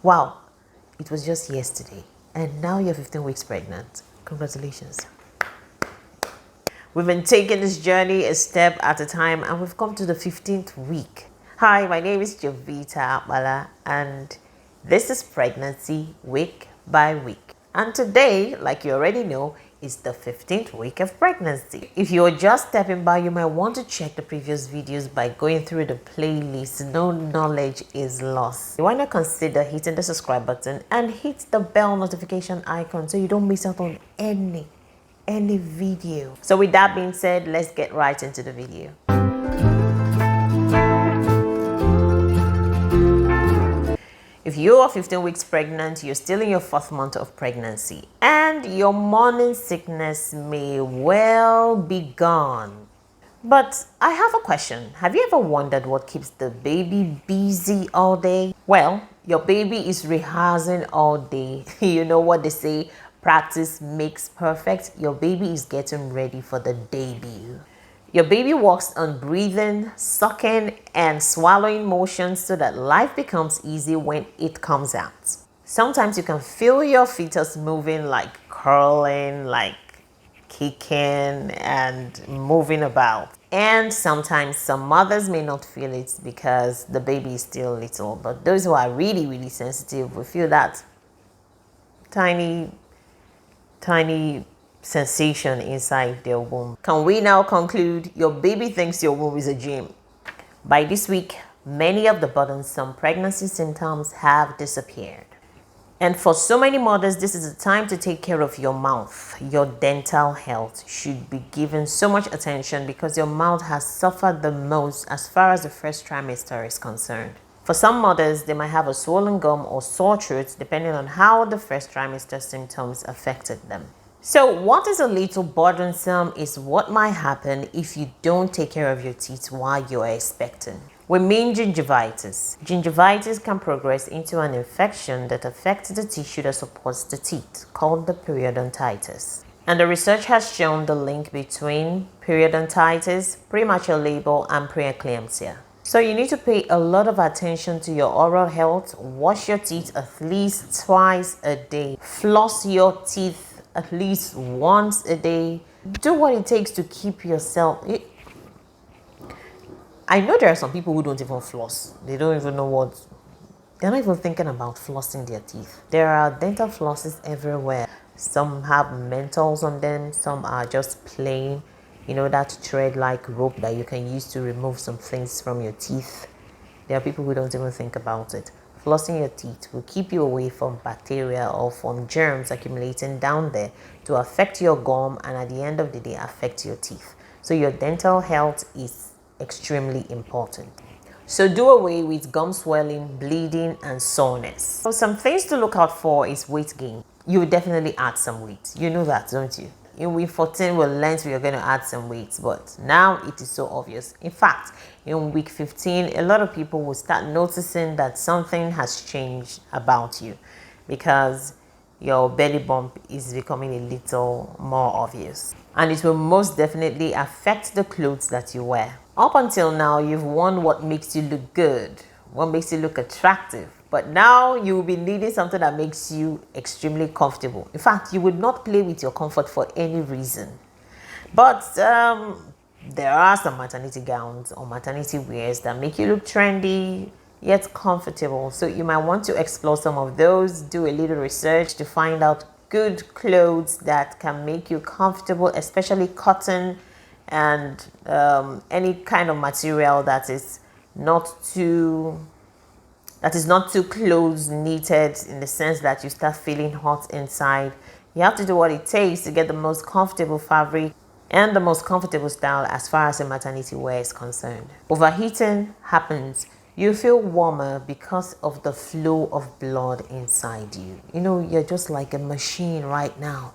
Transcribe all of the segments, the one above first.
Wow, it was just yesterday, and now you're 15 weeks pregnant. Congratulations. We've been taking this journey a step at a time, and we've come to the 15th week. Hi, my name is Jovita Akbala, and this is Pregnancy Week by Week. And today, like you already know, is the 15th week of pregnancy. If you're just stepping by, you might want to check the previous videos by going through the playlist. No knowledge is lost. Why not consider hitting the subscribe button and hit the bell notification icon so you don't miss out on any video. So with that being said, let's get right into the video. If you are 15 weeks pregnant, you're still in your 4th month of pregnancy, and your morning sickness may well be gone. But I have a question. Have you ever wondered what keeps the baby busy all day? Well, your baby is rehearsing all day. You know what they say, practice makes perfect. Your baby is getting ready for the debut. Your baby works on breathing, sucking, and swallowing motions so that life becomes easy when it comes out. Sometimes you can feel your fetus moving, like curling, like kicking and moving about. And sometimes some mothers may not feel it because the baby is still little. But those who are really sensitive will feel that tiny sensation inside their womb. Can we now conclude your baby thinks your womb is a gym? By this week, many of the burdensome pregnancy symptoms have disappeared. And for so many mothers, this is a time to take care of your mouth. Your dental health should be given so much attention because your mouth has suffered the most as far as the first trimester is concerned. For some mothers, they might have a swollen gum or sore throat depending on how the first trimester symptoms affected them. So what is a little burdensome is what might happen if you don't take care of your teeth while you are expecting. We mean gingivitis. Gingivitis can progress into an infection that affects the tissue that supports the teeth, called the periodontitis. And the research has shown the link between periodontitis, premature labor, and preeclampsia. So you need to pay a lot of attention to your oral health. Wash your teeth at least twice a day. Floss your teeth at least once a day. Do what it takes to keep yourself. I know there are some people who don't even floss. They don't even know what. They're not even thinking about flossing their teeth. There are dental flosses everywhere. Some have menthols on them. Some are just plain. You know, that thread-like rope that you can use to remove some things from your teeth. There are people who don't even think about it. Flossing your teeth will keep you away from bacteria or from germs accumulating down there to affect your gum and at the end of the day affect your teeth. So your dental health is extremely important. So do away with gum swelling, bleeding, and soreness. So some things to look out for is weight gain. You will definitely add some weight. You know that, don't you? In week 14, we learned we are going to add some weight, but now it is so obvious. In fact, in week 15, a lot of people will start noticing that something has changed about you because your belly bump is becoming a little more obvious. And it will most definitely affect the clothes that you wear. Up until now, you've worn what makes you look good, what makes you look attractive. But now you will be needing something that makes you extremely comfortable. In fact, you would not play with your comfort for any reason. But there are some maternity gowns or maternity wears that make you look trendy yet comfortable. So you might want to explore some of those, do a little research to find out good clothes that can make you comfortable, especially cotton and any kind of material that is not too close knitted in the sense that you start feeling hot inside. You have to do what it takes to get the most comfortable fabric and the most comfortable style as far as the maternity wear is concerned. Overheating happens. You feel warmer because of the flow of blood inside you. You know, you're just like a machine right now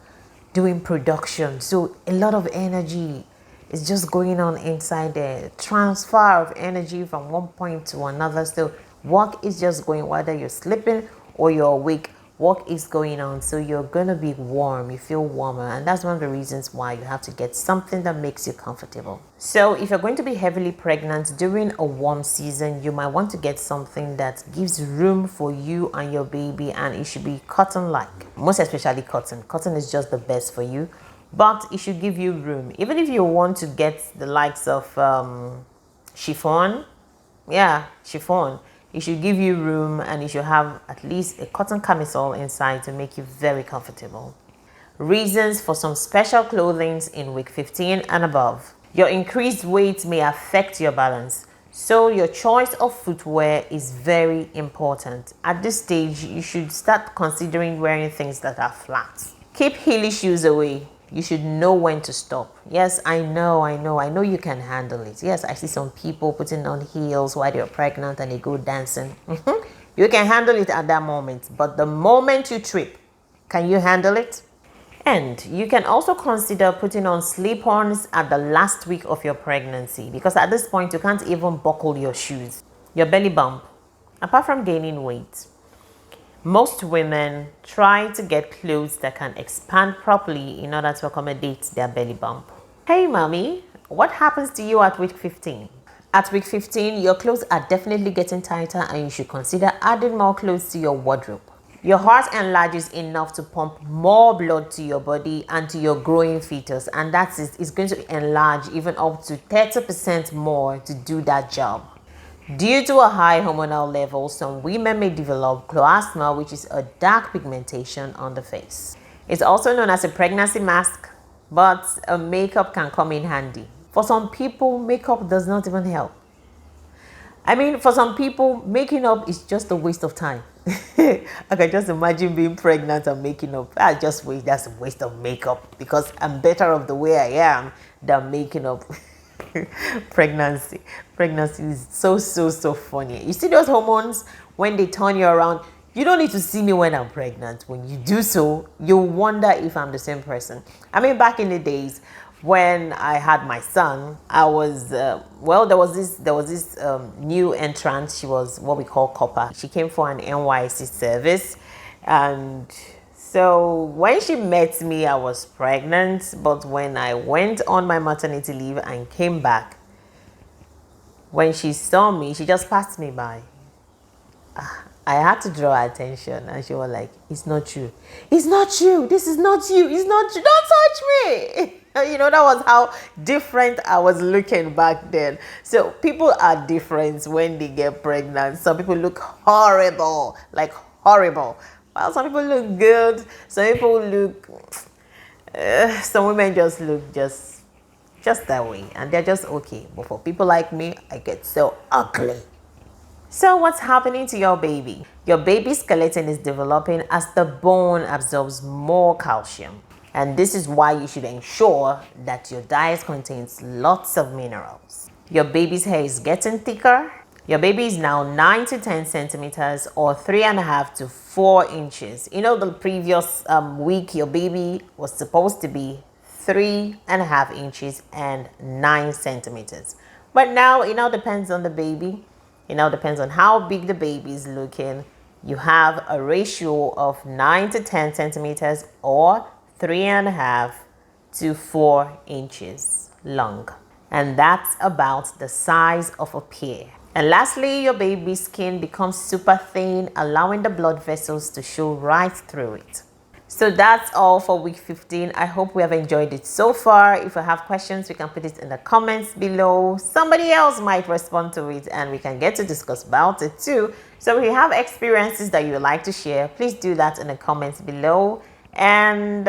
doing production. So a lot of energy is just going on inside there. Transfer of energy from one point to another. So work is just going, whether you're sleeping or you're awake, work is going on, so you're gonna be warm, you feel warmer, and that's one of the reasons why you have to get something that makes you comfortable. So if you're going to be heavily pregnant during a warm season, you might want to get something that gives room for you and your baby, and it should be cotton like, most especially cotton. Cotton is just the best for you, but it should give you room. Even if you want to get the likes of chiffon, yeah, chiffon, it should give you room, and you should have at least a cotton camisole inside to make you very comfortable. Reasons for some special clothing in week 15 and above. Your increased weight may affect your balance, so your choice of footwear is very important. At this stage, you should start considering wearing things that are flat. Keep hilly shoes away. You should know when to stop. Yes, I know you can handle it. Yes, I see some people putting on heels while they're pregnant and they go dancing. You can handle it at that moment, but the moment you trip, can you handle it? And you can also consider putting on slip-ons at the last week of your pregnancy, because at this point you can't even buckle your shoes. Your belly bump. Apart from gaining weight, most women try to get clothes that can expand properly in order to accommodate their belly bump. Hey mommy, what happens to you at week 15? At week 15, your clothes are definitely getting tighter, and you should consider adding more clothes to your wardrobe. Your heart enlarges enough to pump more blood to your body and to your growing fetus, and that is going to enlarge even up to 30% more to do that job. Due to a high hormonal level, some women may develop chloasma, which is a dark pigmentation on the face. It's also known as a pregnancy mask, but a makeup can come in handy. For some people, makeup does not even help. I mean, for some people, making up is just a waste of time. I can just imagine being pregnant and making up. That's a waste of makeup, because I'm better off the way I am than making up. Pregnancy is so funny. You see those hormones, when they turn you around, you don't need to see me when I'm pregnant. When you do so, you'll wonder if I'm the same person. I mean, back in the days when I had my son, I was there was this new entrant. She was what we call copper. She came for an NYC service, and so when she met me, I was pregnant. But when I went on my maternity leave and came back, when she saw me, she just passed me by. I had to draw her attention, and she was like, "It's not true. It's not true. This is not you. It's not true. Don't touch me." That was how different I was looking back then. So people are different when they get pregnant. Some people look horrible, like horrible. While some people look good. Some people look, some women just look just that way, and they're just okay. But for people like me, I get so ugly. So what's happening to your baby? Your baby's skeleton is developing as the bone absorbs more calcium. And this is why you should ensure that your diet contains lots of minerals. Your baby's hair is getting thicker. Your baby is now 9 to 10 centimeters or 3.5 to 4 inches. The previous week, your baby was supposed to be 3.5 inches and 9 centimeters. But now it now depends on the baby. It now depends on how big the baby is looking. You have a ratio of 9 to 10 centimeters or 3.5 to 4 inches long. And that's about the size of a pear. And lastly, your baby's skin becomes super thin, allowing the blood vessels to show right through it. So that's all for week 15. I hope we have enjoyed it so far. If you have questions, we can put it in the comments below. Somebody else might respond to it and we can get to discuss about it too. So if you have experiences that you would like to share, please do that in the comments below. And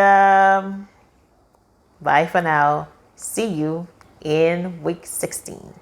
bye for now. See you in week 16.